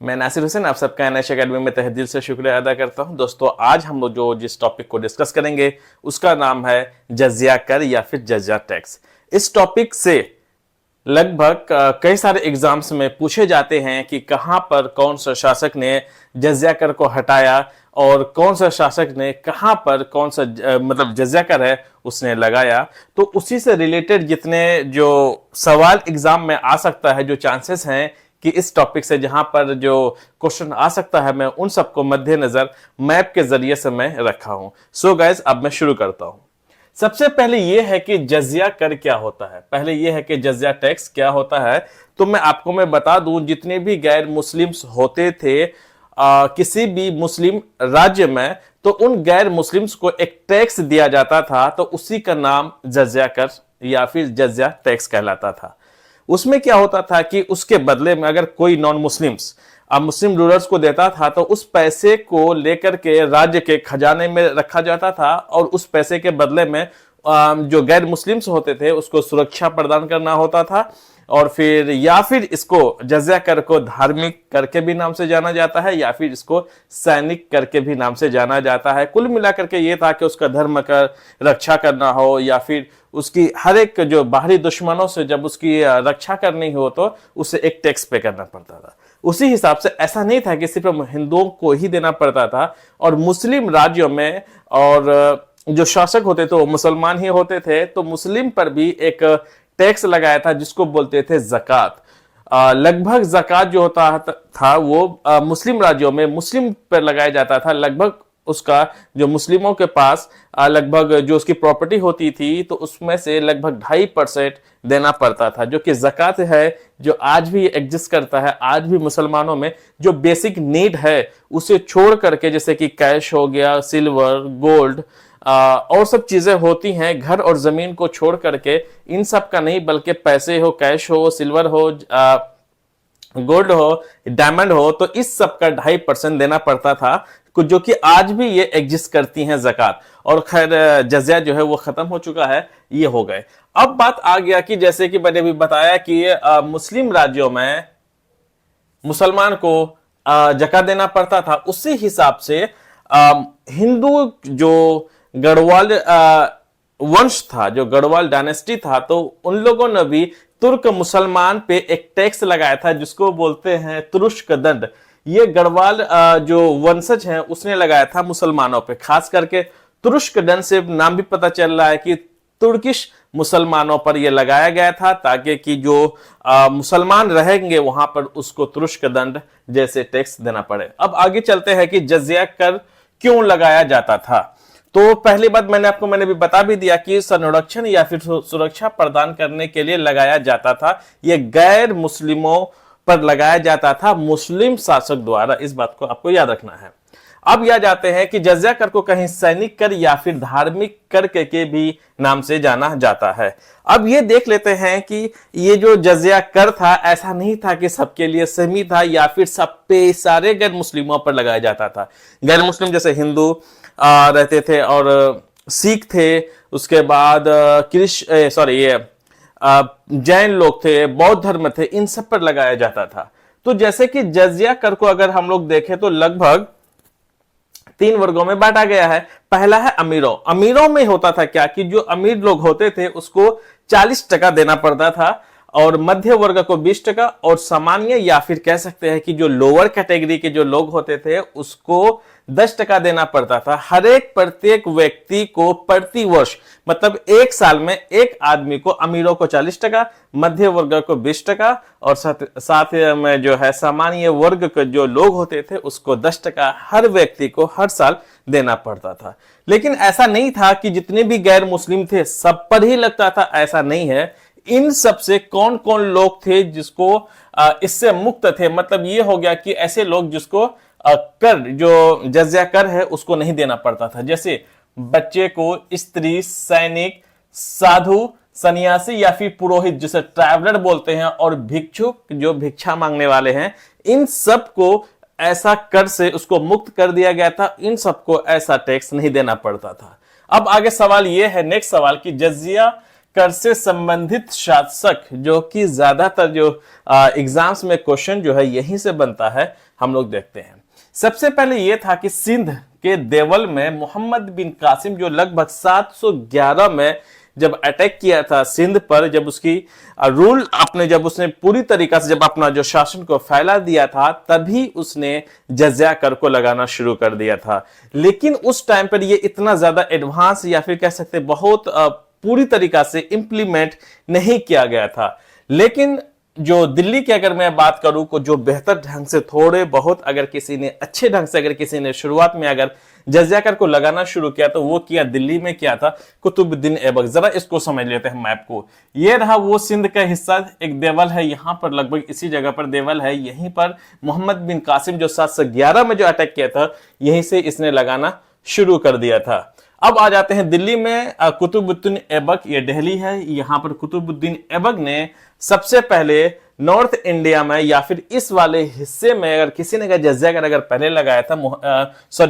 मैं नासिर हुसैन आप सबका एनएश अकेडमी में तहे दिल से शुक्रिया अदा करता हूं। दोस्तों, आज हम लोग जिस टॉपिक को डिस्कस करेंगे उसका नाम है जजिया कर या फिर जजिया टैक्स। इस टॉपिक से लगभग कई सारे एग्जाम्स में पूछे जाते हैं कि कहां पर कौन सा शासक ने जजिया कर को हटाया और कौन सा शासक ने कहां पर कौन सा मतलब जजिया कर है उसने लगाया। तो उसी से रिलेटेड जितने जो सवाल एग्जाम में आ सकता है, जो चांसेस हैं कि इस टॉपिक से जहां पर जो क्वेश्चन आ सकता है, मैं उन सबको मद्देनजर मैप के जरिए से मैं रखा हूं। सो गाइस, अब मैं शुरू करता हूं। सबसे पहले यह है कि जजिया कर क्या होता है, पहले यह है कि जजिया टैक्स क्या होता है। तो मैं आपको बता दूं, जितने भी गैर मुस्लिम्स होते थे किसी भी मुस्लिम राज्य में, तो उन गैर मुस्लिम्स को एक टैक्स दिया जाता था, तो उसी का नाम जजिया कर या फिर जजिया टैक्स कहलाता था। उसमें क्या होता था कि उसके बदले में अगर कोई नॉन मुस्लिम्स मुस्लिम रूलर्स को देता था, तो उस पैसे को लेकर के राज्य के खजाने में रखा जाता था और उस पैसे के बदले में जो गैर मुस्लिम्स होते थे उसको सुरक्षा प्रदान करना होता था। और फिर या फिर इसको जजिया कर को धार्मिक कर के भी नाम से जाना जाता है या फिर इसको सैनिक कर के भी नाम से जाना जाता है। कुल मिलाकर के ये था कि उसका धर्म का रक्षा करना हो या फिर उसकी हर एक जो बाहरी दुश्मनों से जब उसकी रक्षा करनी हो तो उसे एक टैक्स पे करना पड़ता था। उसी हिसाब से ऐसा नहीं था कि सिर्फ हिंदुओं को ही देना पड़ता था, और मुस्लिम राज्यों में और जो शासक होते थे वो मुसलमान ही होते थे, तो मुस्लिम पर भी एक टैक्स लगाया था जिसको बोलते थे ज़कात। लगभग ज़कात जो होता था वो मुस्लिम राज्यों में मुस्लिम पर लगाया जाता था। लगभग उसका जो मुस्लिमों के पास लगभग जो उसकी प्रॉपर्टी होती थी तो उसमें से लगभग 2.5% देना पड़ता था, जो कि ज़कात है, जो आज भी एग्जिस्ट करता है। आज भी मुसलमानों में जो बेसिक नीड है उसे छोड़ करके, जैसे कि कैश हो गया, सिल्वर, गोल्ड और सब चीजें होती हैं, घर और जमीन को छोड़ करके, इन सब का नहीं बल्कि पैसे हो, कैश हो, सिल्वर हो, गोल्ड हो, डायमंड हो, तो इस सब का 2.5% देना पड़ता था, जो कि आज भी ये एग्जिस्ट करती हैं ज़कात। और खैर जजिया जो है वो खत्म हो चुका है, ये हो गए। अब बात आ गया कि जैसे कि मैंने भी बताया कि मुस्लिम राज्यों में मुसलमान को ज़कात देना पड़ता था। उसी हिसाब से हिंदू जो गढ़वाल वंश था, जो गढ़वाल डायनेस्टी था, तो उन लोगों ने भी तुर्क मुसलमान पे एक टैक्स लगाया था जिसको बोलते हैं तुरुष्क दंड। ये गढ़वाल जो वंशज है उसने लगाया था मुसलमानों पे। खास करके तुरुष्क दंड से नाम भी पता चल रहा है कि तुर्किश मुसलमानों पर यह लगाया गया था, ताकि कि जो मुसलमान रहेंगे वहां पर उसको तुरुष्क दंड जैसे टैक्स देना पड़े। अब आगे चलते हैं कि जजिया कर क्यों लगाया जाता था। तो पहली बात मैंने भी बता भी दिया कि संरक्षण या फिर सुरक्षा प्रदान करने के लिए लगाया जाता था। यह गैर मुस्लिमों पर लगाया जाता था मुस्लिम शासक द्वारा। इस बात को आपको याद रखना है। अब यह जाते हैं कि जजिया कर को कहीं सैनिक कर या फिर धार्मिक कर के भी नाम से जाना जाता है। अब ये देख लेते हैं कि ये जो जजिया कर था, ऐसा नहीं था कि सबके लिए सेमी था या फिर सब पे सारे गैर मुस्लिमों पर लगाया जाता था। गैर मुस्लिम जैसे हिंदू रहते थे और सिख थे, उसके बाद जैन लोग थे, बौद्ध धर्म थे, इन सब पर लगाया जाता था। तो जैसे कि जजिया कर को अगर हम लोग देखें तो लगभग 3 वर्गों में बांटा गया है। पहला है अमीरों। अमीरों में होता था क्या कि जो अमीर लोग होते थे उसको 40% देना पड़ता था, और मध्य वर्ग को 20% और सामान्य या फिर कह सकते हैं कि जो लोअर कैटेगरी के जो लोग होते थे उसको 10% देना पड़ता था। हर एक प्रत्येक व्यक्ति को प्रति वर्ष, मतलब एक साल में एक आदमी को, अमीरों को 40%, मध्य वर्ग को 20% और साथ में जो है सामान्य वर्ग के जो लोग होते थे उसको 10% हर व्यक्ति को हर साल देना पड़ता था। लेकिन ऐसा नहीं था कि जितने भी गैर मुस्लिम थे सब पर ही लगता था, ऐसा नहीं है। इन सब से कौन कौन लोग थे जिसको इससे मुक्त थे, मतलब ये हो गया कि ऐसे लोग जिसको कर, जो जजिया कर है उसको नहीं देना पड़ता था। जैसे बच्चे को, स्त्री, सैनिक, साधु, सन्यासी या फिर पुरोहित जिसे ट्रैवलर बोलते हैं, और भिक्षुक जो भिक्षा मांगने वाले हैं, इन सब को ऐसा कर से उसको मुक्त कर दिया गया था। इन सबको ऐसा टैक्स नहीं देना पड़ता था। अब आगे सवाल यह है, नेक्स्ट सवाल, कि जजिया कर से संबंधित शासक, जो कि ज्यादातर जो एग्जाम्स में क्वेश्चन जो है यहीं से बनता है, हम लोग देखते हैं। सबसे पहले यह था कि सिंध के देवल में मोहम्मद बिन कासिम जो लगभग 711 में जब अटैक किया था सिंध पर, जब उसकी रूल अपने जब उसने पूरी तरीका से जब अपना जो शासन को फैला दिया था, तभी उसने जजिया कर को लगाना शुरू कर दिया था। लेकिन उस टाइम पर ये इतना ज्यादा एडवांस या फिर कह सकते बहुत पूरी तरीका से इंप्लीमेंट नहीं किया गया था। लेकिन जो दिल्ली की अगर मैं बात करूं को जो बेहतर ढंग से थोड़े बहुत अगर किसी ने अच्छे ढंग से अगर किसी ने शुरुआत में अगर जजिया कर को लगाना शुरू किया तो वो किया दिल्ली में किया था कुतुबुद्दीन ऐबक। जरा इसको समझ लेते हैं मैप को। ये रहा वो सिंध का हिस्सा, एक देवल है यहां पर, लगभग इसी जगह पर देवल है। यहीं पर मोहम्मद बिन कासिम जो 711 में जो अटैक किया था, यहीं से इसने लगाना शुरू कर दिया था। अब आ जाते हैं दिल्ली में कुतुबुद्दीन ऐबक, ये दिल्ली है। यहां पर कुतुबुद्दीन ऐबक ने सबसे पहले नॉर्थ इंडिया में या फिर इस वाले हिस्से में अगर किसी ने जजिया कर अगर पहले लगाया था,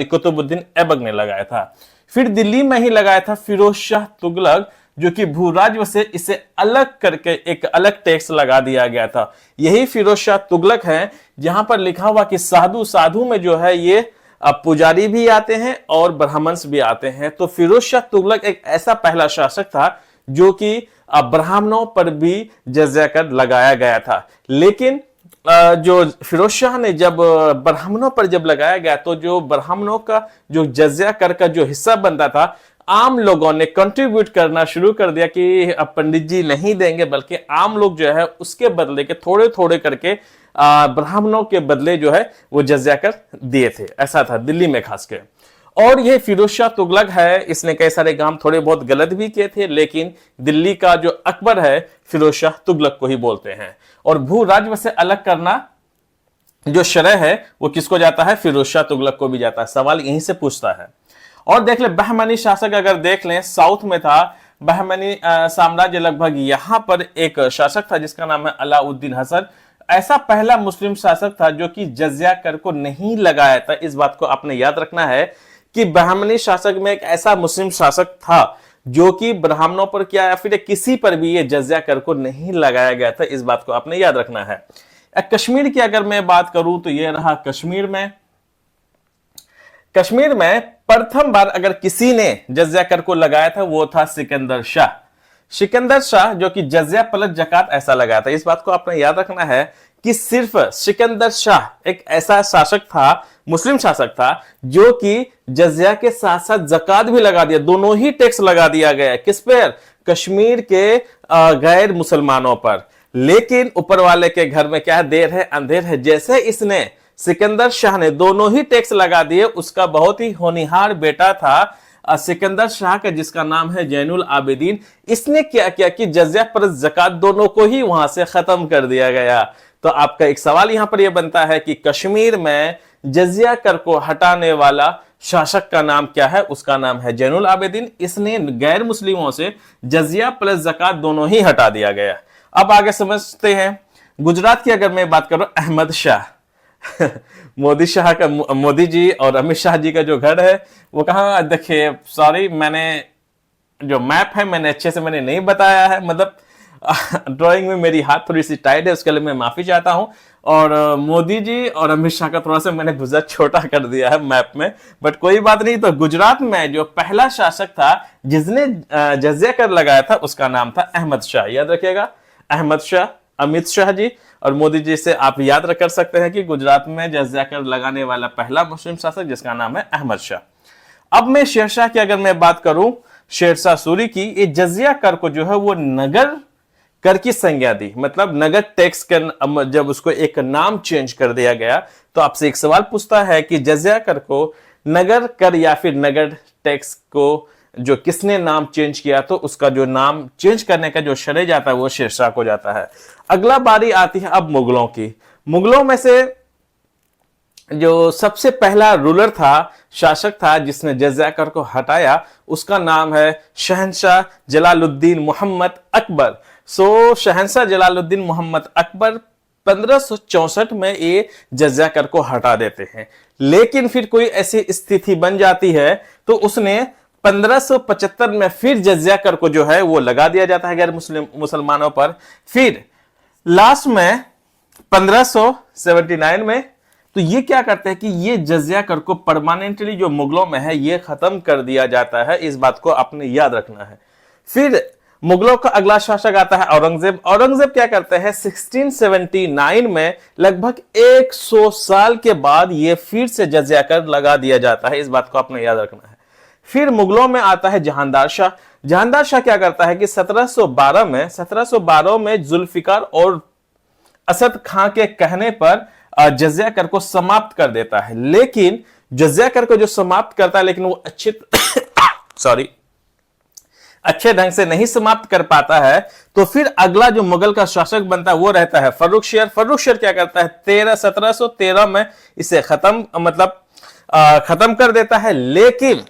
कुतुबुद्दीन ऐबक ने लगाया था। फिर दिल्ली में ही लगाया था फिरोज शाह तुगलक, जो कि भूराजस्व से इसे अलग करके एक अलग टैक्स लगा दिया गया था। यही फिरोज शाह तुगलक है जहां पर लिखा हुआ कि साधु में जो है ये अब पुजारी भी आते हैं और ब्राह्मण्स भी आते हैं। तो फिरोज शाह तुगलक एक ऐसा पहला शासक था जो कि ब्राह्मणों पर भी जजिया कर लगाया गया था। लेकिन जो फिरोज शाह ने जब ब्राह्मणों पर जब लगाया गया तो जो ब्राह्मणों का जो जजिया कर का जो हिस्सा बनता था, आम लोगों ने कंट्रीब्यूट करना शुरू कर दिया कि अब पंडित जी नहीं देंगे, बल्कि आम लोग जो है उसके बदले के थोड़े थोड़े करके ब्राह्मणों के बदले जो है वो जजिया कर दिए थे। ऐसा था दिल्ली में खास कर। और ये फिरोज शाह तुगलक है, इसने कई सारे काम थोड़े बहुत गलत भी किए थे, लेकिन दिल्ली का जो अकबर है फिरोज शाह तुगलक को ही बोलते हैं। और भू राज्य से अलग करना जो श्रेय है वो किसको जाता है? फिरोज शाह तुगलक को भी जाता है। सवाल यहीं से पूछता है। और देख ले बहमनी शासक अगर देख लें, साउथ में था बहमनी साम्राज्य, लगभग यहां पर एक शासक था जिसका नाम है अलाउद्दीन हसन। ऐसा पहला मुस्लिम शासक था जो कि जजिया कर को नहीं लगाया था। इस बात को आपने याद रखना है कि बहमनी शासक में एक ऐसा मुस्लिम शासक था जो कि ब्राह्मणों पर क्या या फिर किसी पर भी ये जजिया कर को नहीं लगाया गया था। इस बात को आपने याद रखना है। कश्मीर की अगर मैं बात करूं तो ये रहा कश्मीर में प्रथम बार अगर किसी ने जजिया कर को लगाया था वो था सिकंदर शाह, जो कि जजिया प्लस जकात ऐसा लगाया था। इस बात को आपने याद रखना है कि सिर्फ सिकंदर शाह एक ऐसा शासक था, मुस्लिम शासक था, जो कि जजिया के साथ साथ जकात भी लगा दिया, दोनों ही टैक्स लगा दिया गया। किस पर? कश्मीर के गैर मुसलमानों पर। लेकिन ऊपर वाले के घर में क्या देर है अंधेर है, जैसे इसने सिकंदर शाह ने दोनों ही टैक्स लगा दिए, उसका बहुत ही होनहार बेटा था सिकंदर शाह का जिसका नाम है जैनुल आबिदीन। इसने क्या किया कि जजिया पर जकात दोनों को ही वहां से खत्म कर दिया गया। तो आपका एक सवाल यहां पर यह बनता है कि कश्मीर में जजिया कर को हटाने वाला शासक का नाम क्या है? उसका नाम है जैनुल आबिदीन। इसने गैर मुस्लिमों से जजिया प्लस जकात दोनों ही हटा दिया गया। अब आगे समझते हैं गुजरात की अगर मैं बात करूं, अहमद शाह मोदी जी और अमित शाह जी का जो घर है वो कहाँ? देखिए सॉरी, मैंने जो मैप है मैंने अच्छे से मैंने नहीं बताया है, मतलब ड्राइंग में मेरी हाथ थोड़ी सी टाइट है, उसके लिए मैं माफी चाहता हूं। और मोदी जी और अमित शाह का थोड़ा सा मैंने भुजा छोटा कर दिया है मैप में, बट कोई बात नहीं। तो गुजरात में जो पहला शासक था जिसने जजिया कर लगाया था उसका नाम था अहमद शाह। याद रखिएगा, अहमद शाह, अमित शाह जी और मोदी जी से आप याद कर सकते हैं कि गुजरात में जजिया कर लगाने वाला पहला मुस्लिम शासक जिसका नाम है अहमद शाह। अब मैं शेरशाह की अगर मैं बात करूं, शेरशाह सूरी की, ये जजिया कर को जो है वो नगर कर की संज्ञा दी, मतलब नगर टैक्स का जब उसको एक नाम चेंज कर दिया गया तो आपसे एक सवाल पूछता है कि जजिया कर को नगर कर या फिर नगर टैक्स को जो किसने नाम चेंज किया, तो उसका जो नाम चेंज करने का जो श्रेय जाता है वो शेरशाह को जाता है। अगला बारी आती है अब मुगलों की। मुगलों में से जो सबसे पहला रूलर था, शासक था जिसने जजिया कर को हटाया, उसका नाम है शहंशाह जलालुद्दीन मोहम्मद अकबर। शहंशाह जलालुद्दीन मोहम्मद अकबर 1564 में ये जजिया कर को हटा देते हैं। लेकिन फिर कोई ऐसी स्थिति बन जाती है तो उसने 1575 में फिर जजिया कर को जो है वो लगा दिया जाता है गैर मुसलमानों पर। फिर लास्ट में 1579 में तो ये क्या करते हैं कि ये जजिया कर को परमानेंटली जो मुगलों में है ये खत्म कर दिया जाता है। इस बात को आपने याद रखना है। फिर मुगलों का अगला शासक आता है औरंगजेब। औरंगजेब क्या करते हैं 1679 में लगभग 100 साल के बाद ये फिर से जजिया कर लगा दिया जाता है। इस बात को आपने याद रखना है। फिर मुगलों में आता है जहांदार शाह। जहांदार शाह क्या करता है कि 1712 में जुल्फिकार और असद खां के कहने पर जजिया कर को समाप्त कर देता है। लेकिन जजिया कर को जो समाप्त करता है लेकिन वो अच्छे ढंग से नहीं समाप्त कर पाता है। तो फिर अगला जो मुगल का शासक बनता है वो रहता है फर्रुखशियर। फर्रुखशियर क्या करता है 1713 में इसे खत्म कर देता है। लेकिन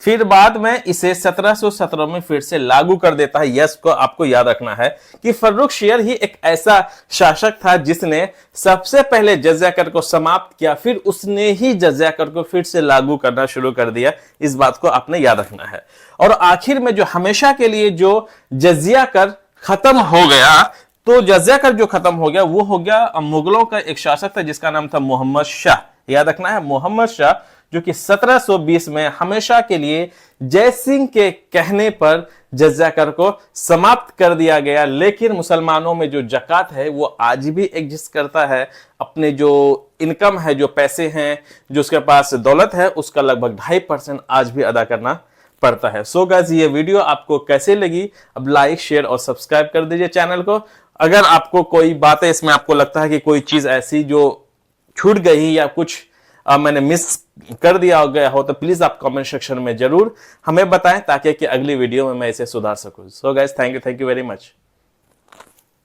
फिर बाद में इसे 1717 में फिर से लागू कर देता है। यस को आपको याद रखना है कि फर्रुखशियर ही एक ऐसा शासक था जिसने सबसे पहले जजिया कर को समाप्त किया, फिर उसने ही जजिया कर को फिर से लागू करना शुरू कर दिया। इस बात को आपने याद रखना है। और आखिर में जो हमेशा के लिए जो जजिया कर खत्म हो गया, तो जजिया कर जो खत्म हो गया वो हो गया मुगलों का एक शासक था जिसका नाम था मोहम्मद शाह। याद रखना है मोहम्मद शाह, जो कि 1720 में हमेशा के लिए जय सिंह के कहने पर जजिया कर को समाप्त कर दिया गया। लेकिन मुसलमानों में जो जकात है वो आज भी एग्जिस्ट करता है। अपने जो इनकम है, जो पैसे हैं, जो उसके पास दौलत है, उसका लगभग 2.5% आज भी अदा करना पड़ता है। सो गाइस, ये वीडियो आपको कैसे लगी? अब लाइक, शेयर और सब्सक्राइब कर दीजिए चैनल को। अगर आपको कोई बात है इसमें आपको लगता है कि कोई चीज ऐसी जो छूट गई या कुछ मैंने मिस कर दिया गया हो तो प्लीज आप कमेंट सेक्शन में जरूर हमें बताएं ताकि कि अगली वीडियो में मैं इसे सुधार सकूं। So guys, thank you very much.